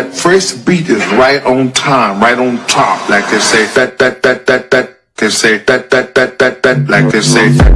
that first beat is right on time, right on top, like they say that. They say that, like they say that.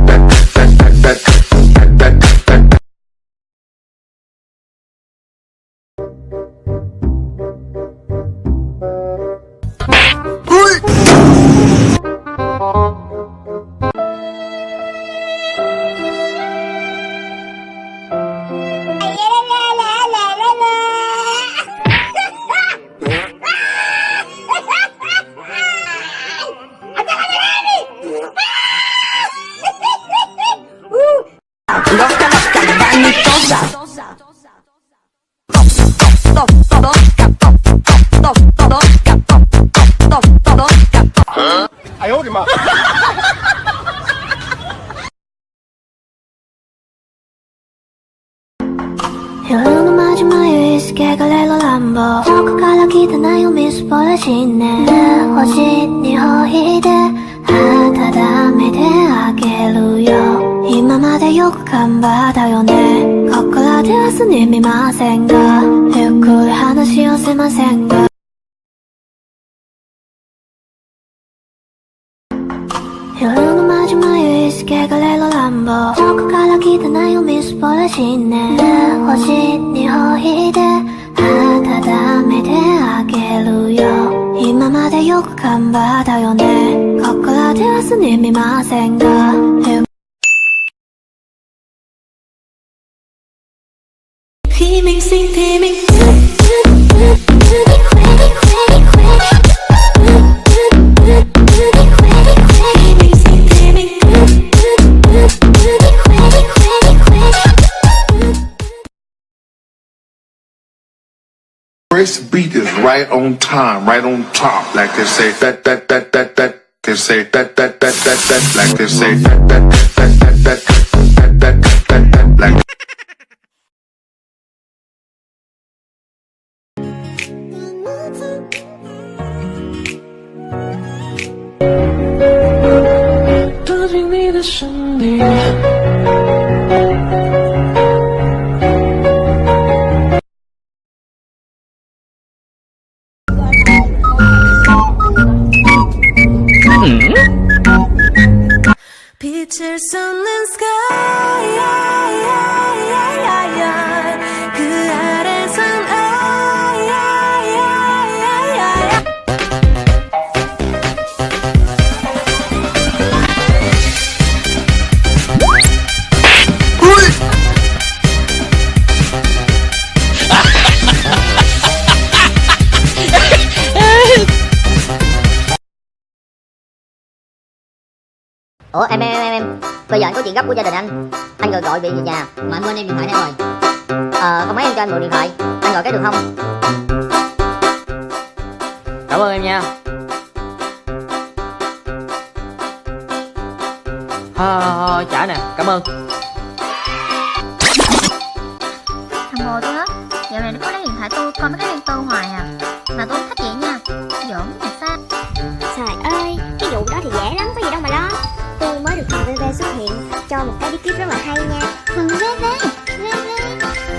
夜のマジ眉意識がレロランボ奥から来たないをみすぼらしね星にほいで温めてあげるよ今までよく頑張ったよねここからで明日に見ませんがゆっくり話をしませんが夜のマジ眉意識がレロランボ奥から来たないをみすぼらしね星にほいで温めてあげるよ今までよく頑張ったよねここからで明日に見ませんがKhi mình sinh thì mình First beat is right on time, right on top, like they say that. They say that, like they say that, like. Touching me the Sunday. 빛을 쏟는 sky 그 아래선 Ủa em bây giờ anh có chuyện gấp của gia đình anh rồi gọi về nhà mà anh quên em điện thoại đây rồi. Không mấy em cho anh mượn điện thoại, anh gọi cái được không? Cảm ơn em nha. Thôi trả nè, cảm ơn. Thằng bồ tôi á, dạo này nó có lấy điện thoại tôi coi mấy cái video hoài à. Mà tôi không thích vậy nha, giỡn làm sao. Trời ơi, cái vụ đó thì dễ lắm, có gì đâu mà lo. Tôi mới được thằng VV xuất hiện, cho một cái bí kíp rất là hay nha. Thằng VV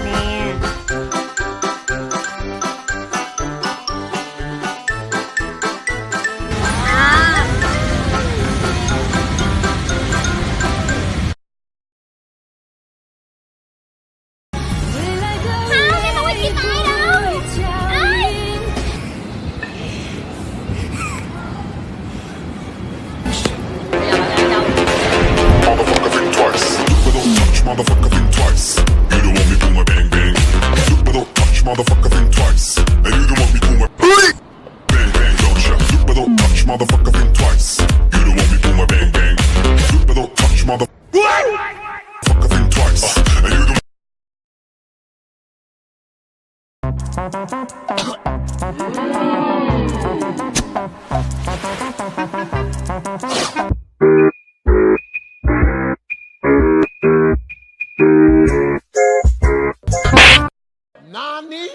Nè. không, em không có chia tay đâu. Motherfucker, think twice. You don't want me pull my bang bang. Look but don't touch, motherfucker, think twice. And you don't want me pull my bang bang, don't ya? Look but don't touch, motherfucker, think twice. You don't want me pull my bang bang. Look but don't touch, motherfucker, think twice. And you don't. NANI?!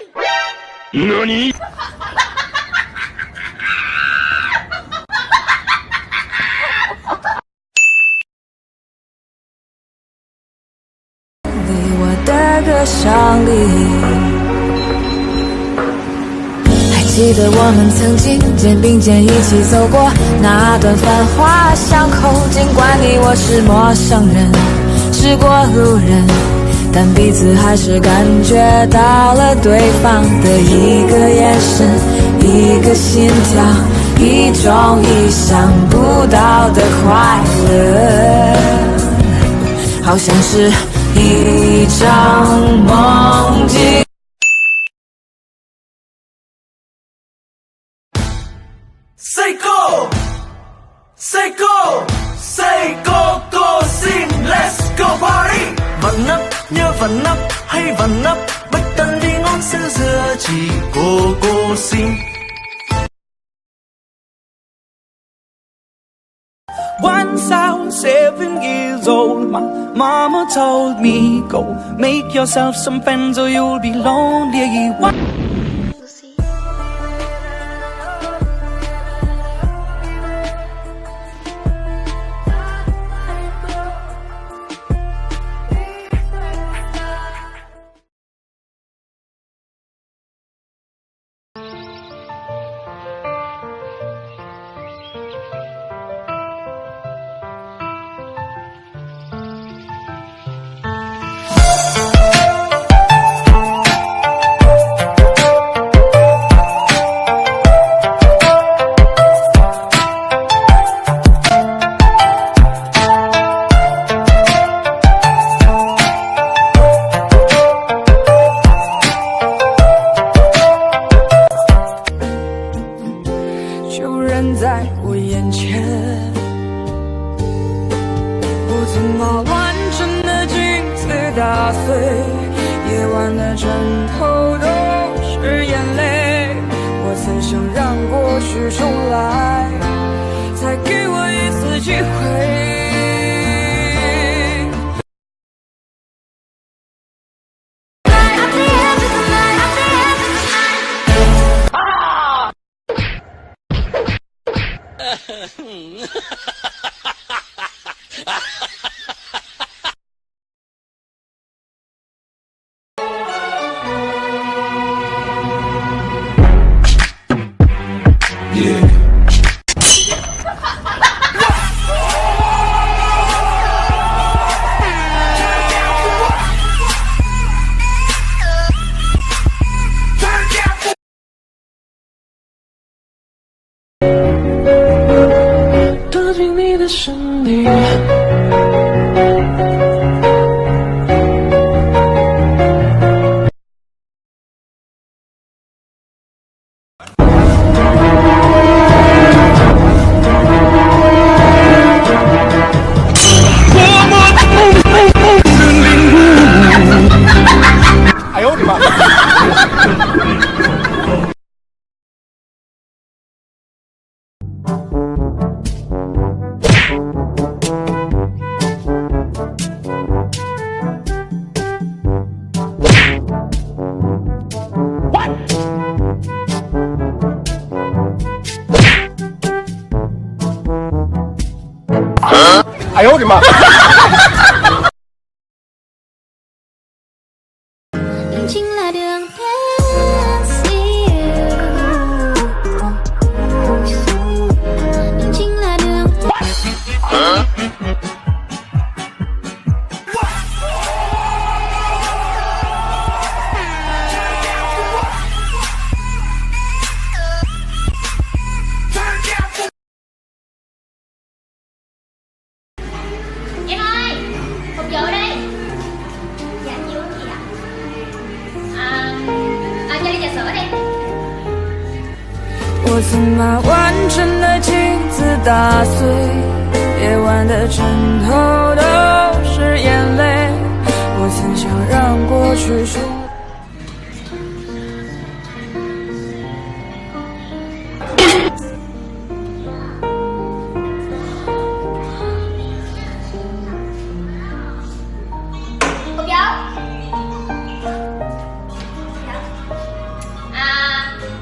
记得我们曾经肩并肩一起走过那段繁华巷口，尽管你我是陌生人，是过路人，但彼此还是感觉到了对方的一个眼神，一个心跳，一种意想不到的快乐，好像是一场梦境。Say go, say go, say go go xin, let's go party. Vần nấp nhớ vần nấp hay vần nấp, bất tân đi ngón xưa xưa chỉ cô xin. Once I was 7 years old, my mama told me, go make yourself some friends or you'll be lonely.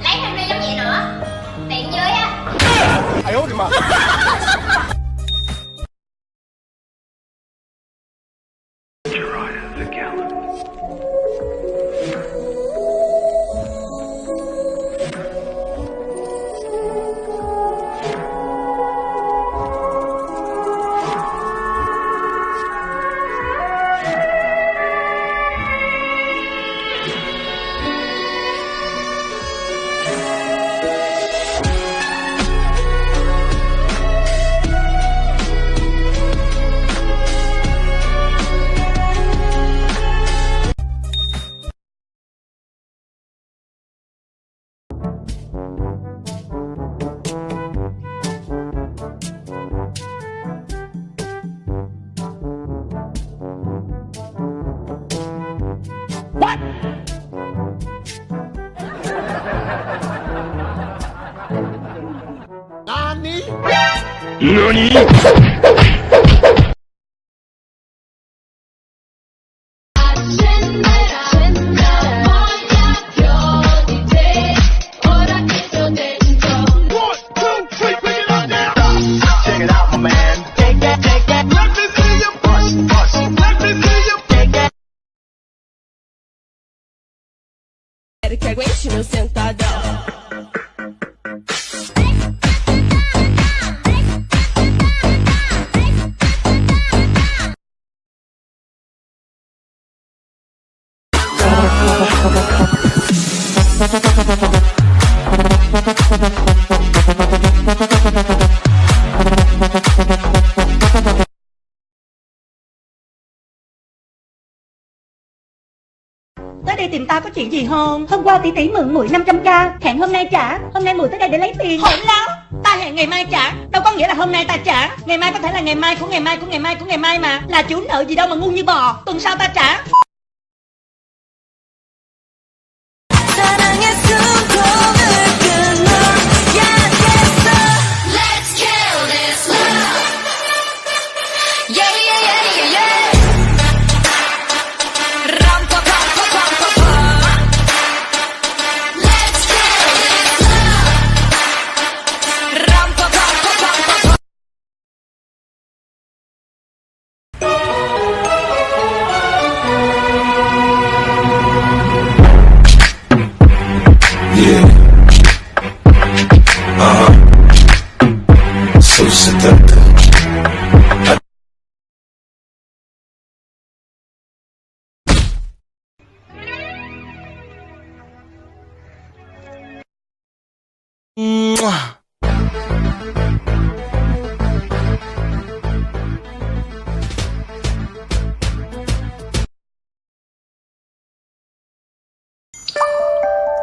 Lấy thêm ly giống vậy nữa. Tiền dưới á. Ai ố đi mà. 何 Que aguente no sentadão. Tới đây tìm tao có chuyện gì không? Hôm qua tỷ mượn muội 500k, hẹn hôm nay trả. Hôm nay muội tới đây để lấy tiền. Hỗn láo. Ta hẹn ngày mai trả, đâu có nghĩa là hôm nay ta trả. Ngày mai có thể là ngày mai của ngày mai của ngày mai của ngày mai mà. Là chủ nợ gì đâu mà ngu như bò. Tuần sau ta trả. So seductive.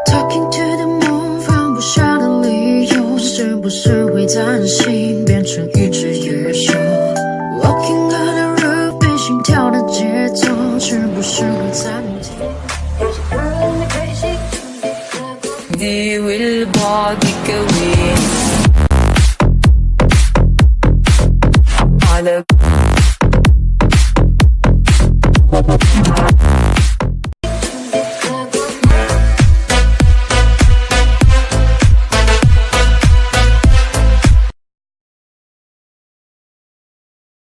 Talking to the moon， 放不下的理由，是不是会担心变成一只野兽 ？Walking on the roof， 被心跳的节奏，是不是会暂停？你为了我一个winner， 快乐。